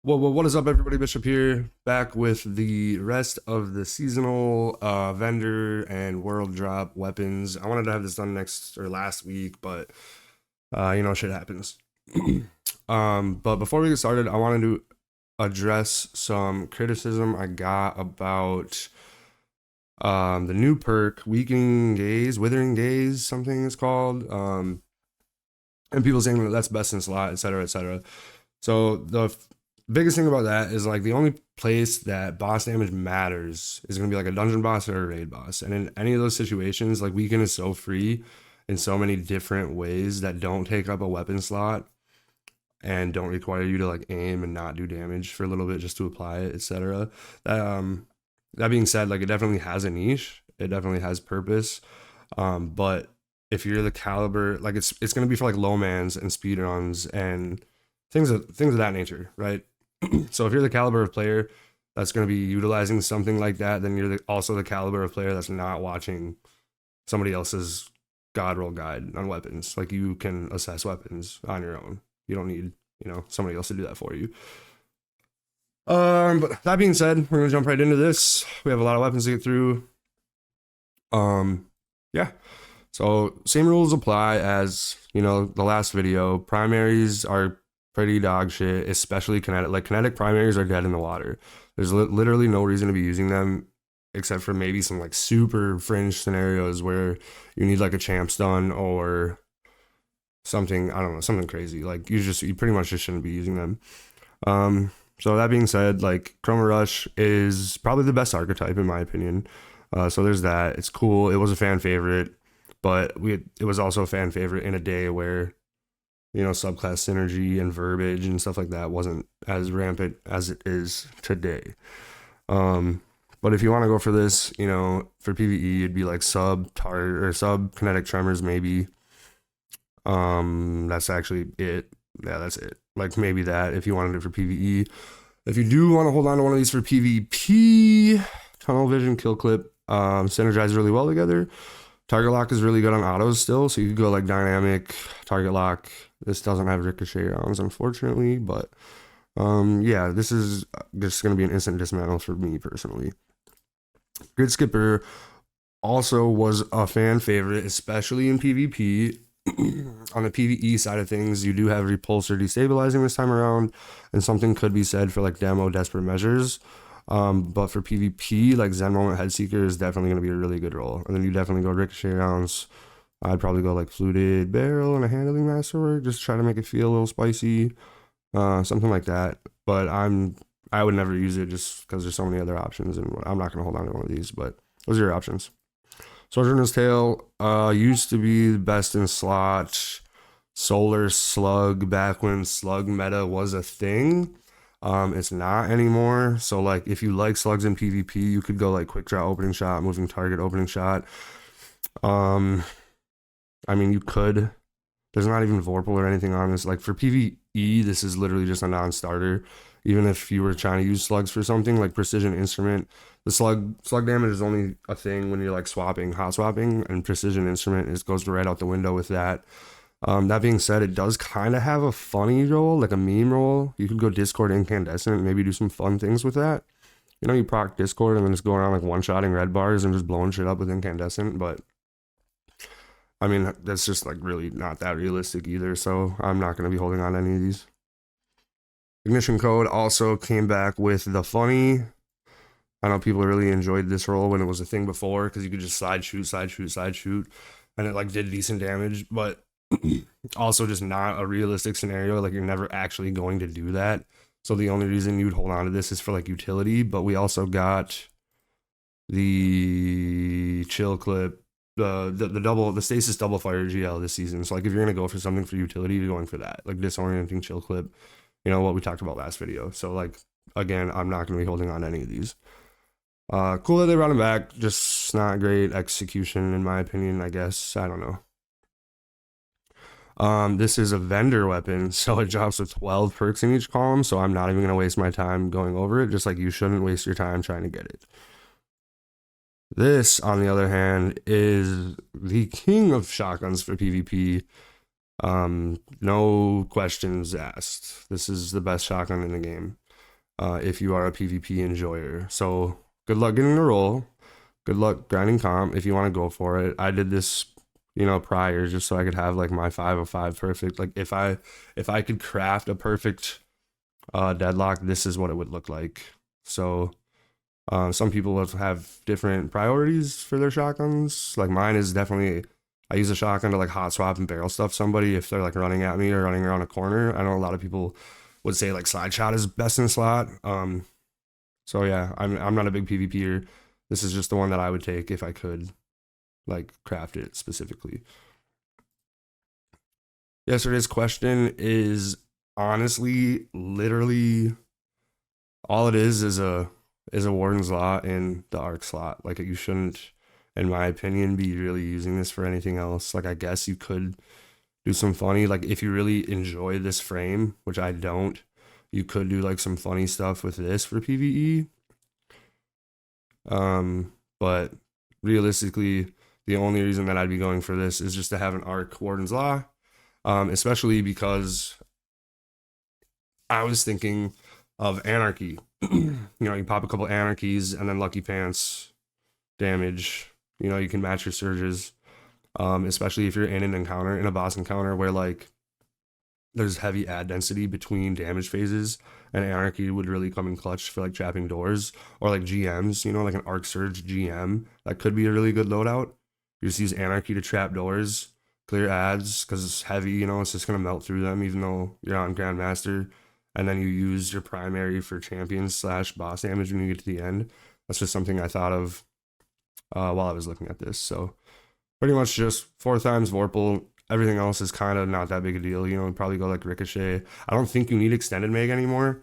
Well, what is up, everybody? Bishop here, back with the rest of the seasonal vendor and world drop weapons. I wanted to have this done next or last week, but shit happens. But before we get started, I wanted to address some criticism I got about the new perk, Weakening Gaze, Withering Gaze, something it's called. And people saying that that's best in slot, etc., etc. So the biggest thing about that is like the only place that boss damage matters is going to be like a dungeon boss or a raid boss. And in any of those situations, like Weaken is so free in so many different ways that don't take up a weapon slot and don't require you to like aim and not do damage for a little bit just to apply it, etc. That being said, like it definitely has a niche. It definitely has purpose. But if you're the caliber, like it's going to be for like low mans and speed runs and things of that nature, right? So if you're the caliber of player that's going to be utilizing something like that, then you're also the caliber of player that's not watching somebody else's god roll guide on weapons. Like you can assess weapons on your own. You don't need, somebody else to do that for you. But that being said, we're gonna jump right into this. We have a lot of weapons to get through. Yeah. So same rules apply as, the last video. Primaries are pretty dog shit, especially kinetic. Like kinetic primaries are dead in the water. There's literally no reason to be using them except for maybe some like super fringe scenarios where you need like a champ stun or something, I don't know, something crazy. Like you pretty much just shouldn't be using them. So that being said, like Chroma Rush is probably the best archetype in my opinion. So there's that. It's cool. It was a fan favorite, but it was also a fan favorite in a day where subclass synergy and verbiage and stuff like that wasn't as rampant as it is today. But if you want to go for this, for PvE, it'd be like sub kinetic tremors maybe. That's actually it. Yeah, that's it. Like maybe that if you wanted it for PvE. If you do want to hold on to one of these for PvP, tunnel vision, kill clip, synergize really well together. Target lock is really good on autos still, so you could go like dynamic, target lock. This doesn't have ricochet rounds, unfortunately, but yeah, this is just going to be an instant dismantle for me personally. Grid Skipper also was a fan favorite, especially in PvP. On the PvE side of things, you do have repulsor destabilizing this time around, and something could be said for like demo desperate measures. But for PvP, like Zen Moment Headseeker is definitely going to be a really good roll. And then you definitely go ricochet rounds. I'd probably go like fluted barrel and a handling masterwork, just try to make it feel a little spicy, something like that. But I would never use it just because there's so many other options, and I'm not going to hold on to one of these. But those are your options. Sojourner's Tale used to be the best in slot. Solar Slug, back when slug meta was a thing. It's not anymore. So like if you like slugs in PvP, you could go like quick draw opening shot, moving target opening shot. I mean, you could. There's not even Vorpal or anything on this. Like for PvE, this is literally just a non-starter. Even if you were trying to use slugs for something like precision instrument, the slug damage is only a thing when you're like hot swapping, and precision instrument goes right out the window with that. That being said, it does kind of have a funny roll, like a meme roll. You could go Discord Incandescent, maybe do some fun things with that. You proc Discord and then just go around like one-shotting red bars and just blowing shit up with Incandescent, but I mean, that's just like really not that realistic either, so I'm not going to be holding on to any of these. Ignition Code also came back with the funny. I know people really enjoyed this roll when it was a thing before because you could just side shoot, and it like did decent damage, but also just not a realistic scenario. Like you're never actually going to do that. So the only reason you'd hold on to this is for like utility, but we also got the chill clip, the stasis double fire GL this season. So like if you're gonna go for something for utility, you're going for that, like disorienting chill clip, what we talked about last video. So like again, I'm not gonna be holding on to any of these. Cool that they brought him back, just not great execution in my opinion, I guess. I don't know. This is a vendor weapon, so it drops with 12 perks in each column, so I'm not even going to waste my time going over it, just like you shouldn't waste your time trying to get it. This, on the other hand, is the king of shotguns for PvP. No questions asked. This is the best shotgun in the game. if you are a PvP enjoyer. So good luck getting the role. Good luck grinding comp if you want to go for it. I did this, prior just so I could have like my 505 perfect. Like if I could craft a perfect deadlock, this is what it would look like. So some people will have different priorities for their shotguns. Like mine is definitely, I use a shotgun to like hot swap and barrel stuff somebody if they're like running at me or running around a corner. I know a lot of people would say like slide shot is best in slot. So yeah, I'm not a big PvPer. This is just the one that I would take if I could like craft it specifically. Yesterday's question is honestly literally all it is a warden slot and the arc slot. Like you shouldn't, in my opinion, be really using this for anything else. Like I guess you could do some funny, like if you really enjoy this frame, which I don't, you could do like some funny stuff with this for PvE. But realistically, the only reason that I'd be going for this is just to have an arc Warden's Law. Especially because I was thinking of Anarchy. You pop a couple Anarchies and then Lucky Pants damage. You can match your surges. Especially if you're in an encounter, in a boss encounter where like there's heavy ad density between damage phases, and Anarchy would really come in clutch for like trapping doors or like GMs, like an Arc Surge GM. That could be a really good loadout. You just use Anarchy to trap doors, clear ads because it's heavy, it's just going to melt through them even though you're on Grandmaster. And then you use your primary for champions / boss damage when you get to the end. That's just something I thought of while I was looking at this. So pretty much just 4x Vorpal. Everything else is kind of not that big a deal. Probably go like Ricochet. I don't think you need extended Meg anymore.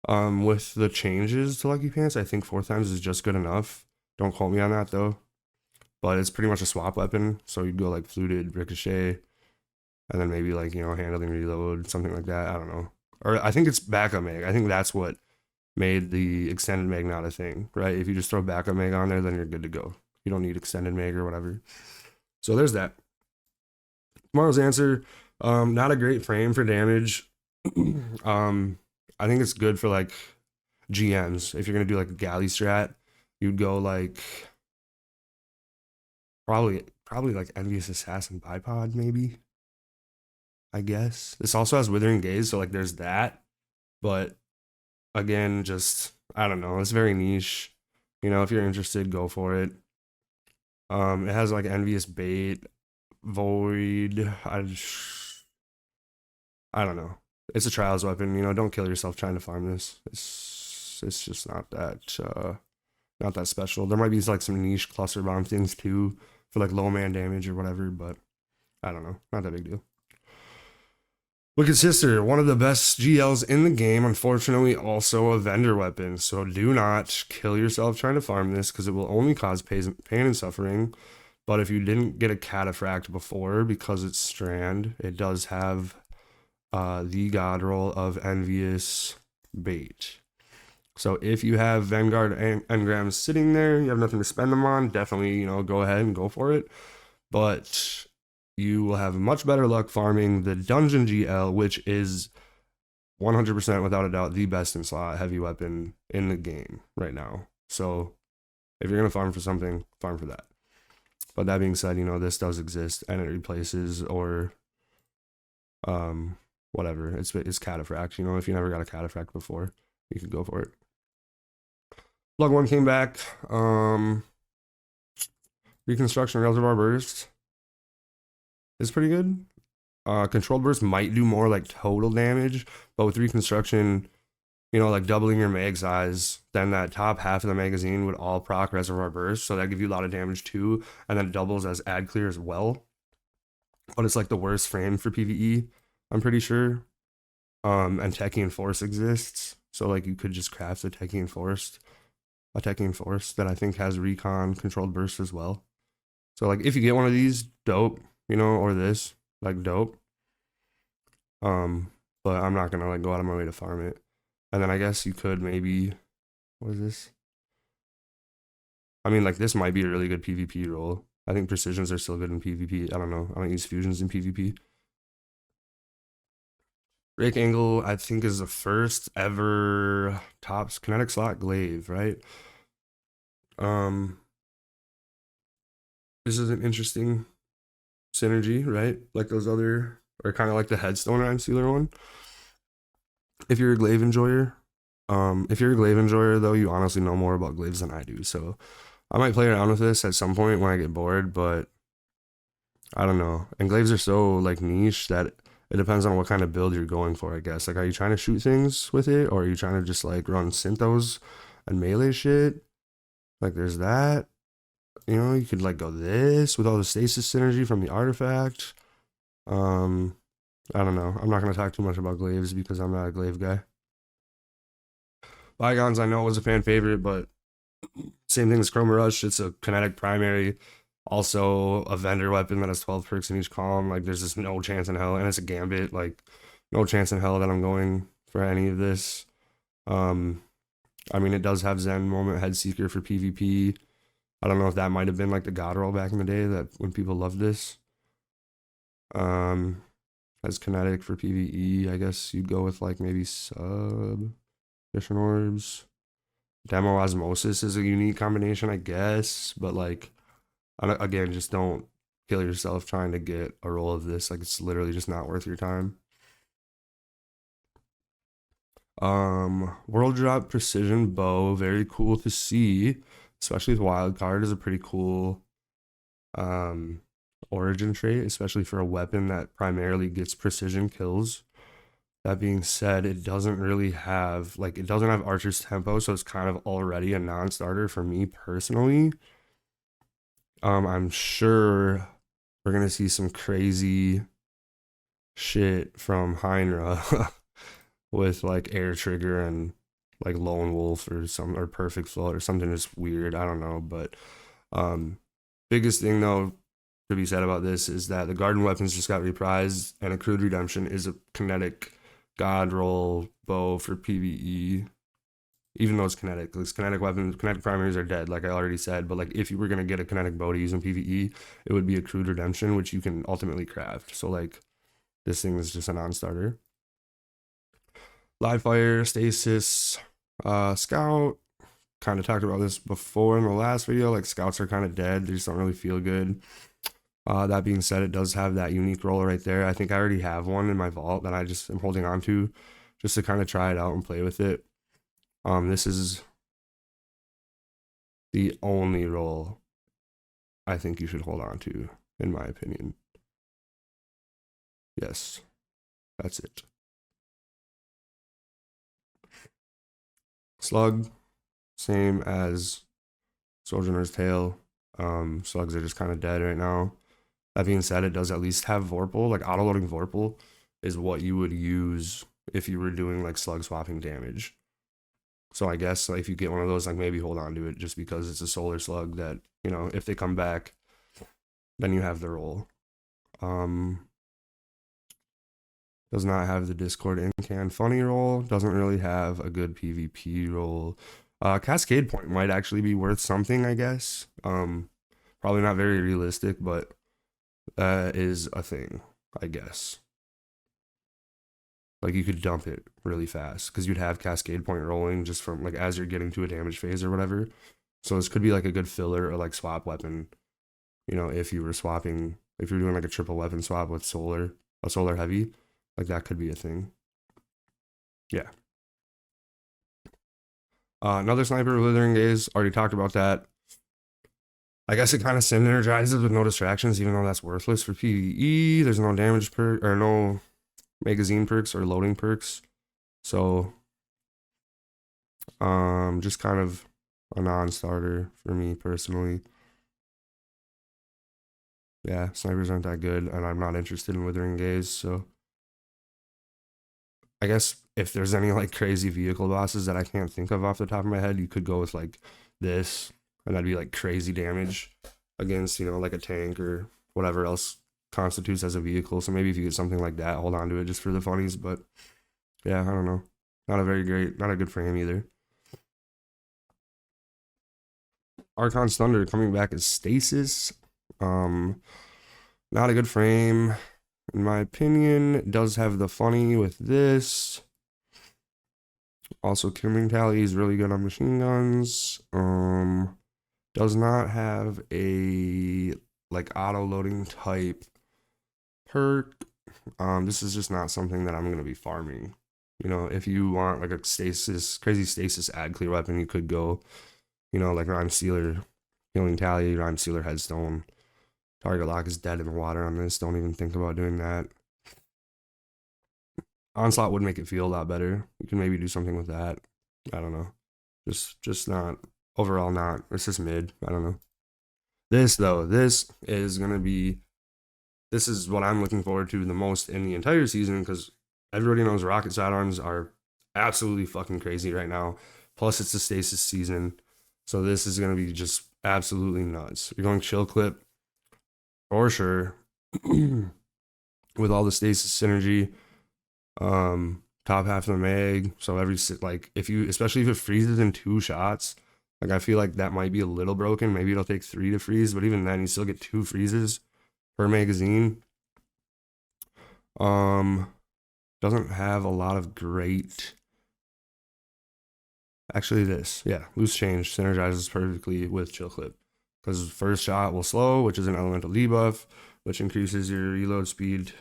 With the changes to Lucky Pants, I think 4x is just good enough. Don't quote me on that though. But it's pretty much a swap weapon. So you'd go like Fluted, Ricochet, and then maybe like, handling reload, something like that. I don't know. Or I think it's backup Meg. I think that's what made the extended Meg not a thing, right? If you just throw backup Meg on there, then you're good to go. You don't need extended Meg or whatever. So there's that. Tomorrow's answer, not a great frame for damage. I think it's good for like GMs. If you're gonna do like a galley strat, you'd go like probably like Envious Assassin Bipod, maybe. I guess. This also has Withering Gaze, so like there's that. But again, just I don't know. It's very niche. If you're interested, go for it. It has like Envious Bait, Void. I don't know. It's a trials weapon. Don't kill yourself trying to farm this. It's just not that special. There might be like some niche cluster bomb things too for like low man damage or whatever, but I don't know. Not that big deal. Wicked Sister, one of the best GLs in the game, unfortunately also a vendor weapon. So do not kill yourself trying to farm this because it will only cause pain and suffering. But if you didn't get a cataphract before because it's strand, it does have the god roll of Envious Bait. So if you have Vanguard engrams sitting there, you have nothing to spend them on, definitely, go ahead and go for it. But you will have much better luck farming the Dungeon GL, which is 100% without a doubt the best in slot heavy weapon in the game right now. So if you're going to farm for something, farm for that. But that being said, this does exist and it replaces or whatever. It's cataphract. If you never got a cataphract before, you could go for it. Plug 1 came back. Reconstruction Reservoir Burst is pretty good. Controlled Burst might do more like total damage, but with Reconstruction, like doubling your mag size, then that top half of the magazine would all proc Reservoir Burst, so that give you a lot of damage too, and then it doubles as ad clear as well. But it's like the worst frame for PvE, I'm pretty sure. And Techian Force exists, so like you could just craft a Techian Force that I think has recon controlled burst as well. So like if you get one of these, dope, or this, like dope. But I'm not gonna like go out of my way to farm it. And then I guess you could maybe, what is this? I mean, like this might be a really good PvP roll. I think precisions are still good in PvP. I don't know. I don't use fusions in PvP. Rake Angle, I think, is the first ever tops kinetic slot glaive, right? Um, this is an interesting synergy, right? Like those other, or kind of like the Headstone Rhyme Sealer one. If you're a glaive enjoyer, if you're a glaive enjoyer though, you honestly know more about glaives than I do. So I might play around with this at some point when I get bored, but I don't know. And glaives are so like niche that it depends on what kind of build you're going for, I guess. Like, are you trying to shoot things with it, or are you trying to just like run synthos and melee shit? Like, there's that. You know, you could like go this with all the stasis synergy from the artifact. Um, I don't know. I'm not gonna talk too much about glaives because I'm not a glaive guy. Bygones, I know was a fan favorite, but same thing as Chroma Rush. It's a kinetic primary, also a vendor weapon that has 12 perks in each column. Like, there's just no chance in hell, and it's a gambit. Like, no chance in hell that I'm going for any of this. Um, I mean, it does have Zen Moment Head Seeker for PvP. I don't know if that might have been like the God roll back in the day that when people loved this. Um, as kinetic for PvE, I guess you'd go with like maybe sub Vision Orbs. Demo Osmosis is a unique combination, I guess, but like, again, just don't kill yourself trying to get a roll of this. Like, it's literally just not worth your time. World Drop Precision Bow, very cool to see, especially with Wild Card is a pretty cool um origin trait, especially for a weapon that primarily gets precision kills. That being said, it doesn't really have like, it doesn't have Archer's Tempo, so it's kind of already a non-starter for me personally. I'm sure we're gonna see some crazy shit from Hynra with like Air Trigger and like Lone Wolf or some, or Perfect Float or something just weird. I don't know, but um, biggest thing though to be said about this is that the Garden Weapons just got reprised, and Accrued Redemption is a kinetic God roll bow for PvE. Even though it's kinetic, because kinetic weapons, kinetic primaries are dead, like I already said. But like, if you were gonna get a kinetic bow to use in PvE, it would be Accrued Redemption, which you can ultimately craft. So like, this thing is just a non-starter. Live Fire, Stasis, Scout. Kind of talked about this before in the last video. Like, Scouts are kind of dead; they just don't really feel good. That being said, it does have that unique roll right there. I think I already have one in my vault that I just am holding on to, just to kind of try it out and play with it. This is the only roll I think you should hold on to, in my opinion. Yes, that's it. Slug, same as Sojourner's Tale. Slugs are just kind of dead right now. That being said, it does at least have Vorpal. Like, auto-loading Vorpal is what you would use if you were doing like slug swapping damage. So I guess like, if you get one of those, like, maybe hold on to it just because it's a solar slug that, you know, if they come back, then you have the roll. Does not have the Discord Incan funny roll. Doesn't really have a good PvP roll. Cascade Point might actually be worth something, I guess. Probably not very realistic, but that is a thing, I guess. Like, you could dump it really fast because you'd have Cascade Point rolling just from like as you're getting to a damage phase or whatever. So this could be like a good filler or like swap weapon. You know, if you were swapping, if you're doing like a triple weapon swap with solar, a solar heavy, like that could be a thing. Yeah. Another sniper, Withering Gaze. Already talked about that. I guess it kind of synergizes with no distractions, even though that's worthless for PvE. There's no damage perk or no magazine perks or loading perks. So, just kind of a non-starter for me personally. Yeah, snipers aren't that good, and I'm not interested in Withering Gaze. So, I guess if there's any like crazy vehicle bosses that I can't think of off the top of my head, you could go with like this, and that'd be like crazy damage against, you know, like a tank or whatever else constitutes as a vehicle. So maybe if you get something like that, hold on to it just for the funnies. But yeah, I don't know. Not a very great, not a good frame either. Archon's Thunder coming back as Stasis. Not a good frame. in my opinion, does have the funny with this. Also, killing tally is really good on machine guns. Does not have a like auto loading type perk. This is just not something that I'm gonna be farming. You know, if you want like a stasis, crazy stasis ad clear weapon, you could go, you know, like Rhyme Sealer, Killing Tally, Rhyme Sealer Headstone. Target lock is dead in the water on this. Don't even think about doing that. Onslaught would make it feel a lot better. You can maybe do something with that. I don't know. Just not overall not. It's just mid. I don't know. This though, this is gonna be this is what I'm looking forward to the most in the entire season because everybody knows rocket sidearms are absolutely fucking crazy right now. Plus, it's the stasis season, so this is gonna be just absolutely nuts. You're going chill clip for sure with all the stasis synergy. Top half of the mag. So every like if you especially if it freezes in 2 shots, like I feel like that might be a little broken. Maybe it'll take 3 to freeze, but even then you still get 2 freezes per magazine. Doesn't have a lot of great. Actually, this, yeah, loose change synergizes perfectly with chill clip because first shot will slow, which is an elemental debuff, which increases your reload speed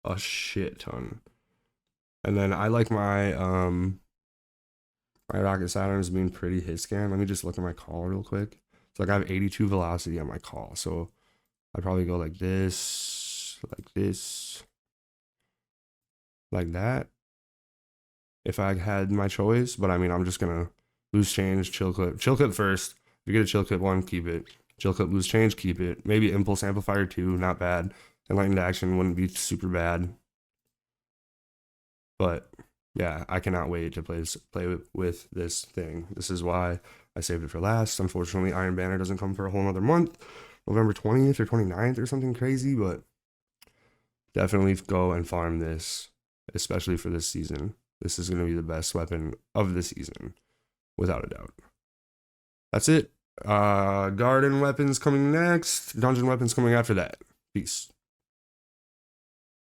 a shit ton. And then I like my my rocket sidearms being pretty hit scan. Let me just look at my call real quick. So like I have 82 velocity on my call, so I'd probably go like this, like that, if I had my choice. But I mean, I'm just gonna loose change, chill clip first. If you get a chill clip one, keep it. Chill clip, loose change, keep it. Maybe impulse amplifier two, not bad. Enlightened action wouldn't be super bad. But yeah, I cannot wait to play with this thing. This is why I saved it for last. Unfortunately, Iron Banner doesn't come for a whole another month, November 20th or 29th or something crazy, but definitely go and farm this, especially for this season. This is going to be the best weapon of the season, without a doubt. That's it. Garden weapons coming next. Dungeon weapons coming after that. Peace.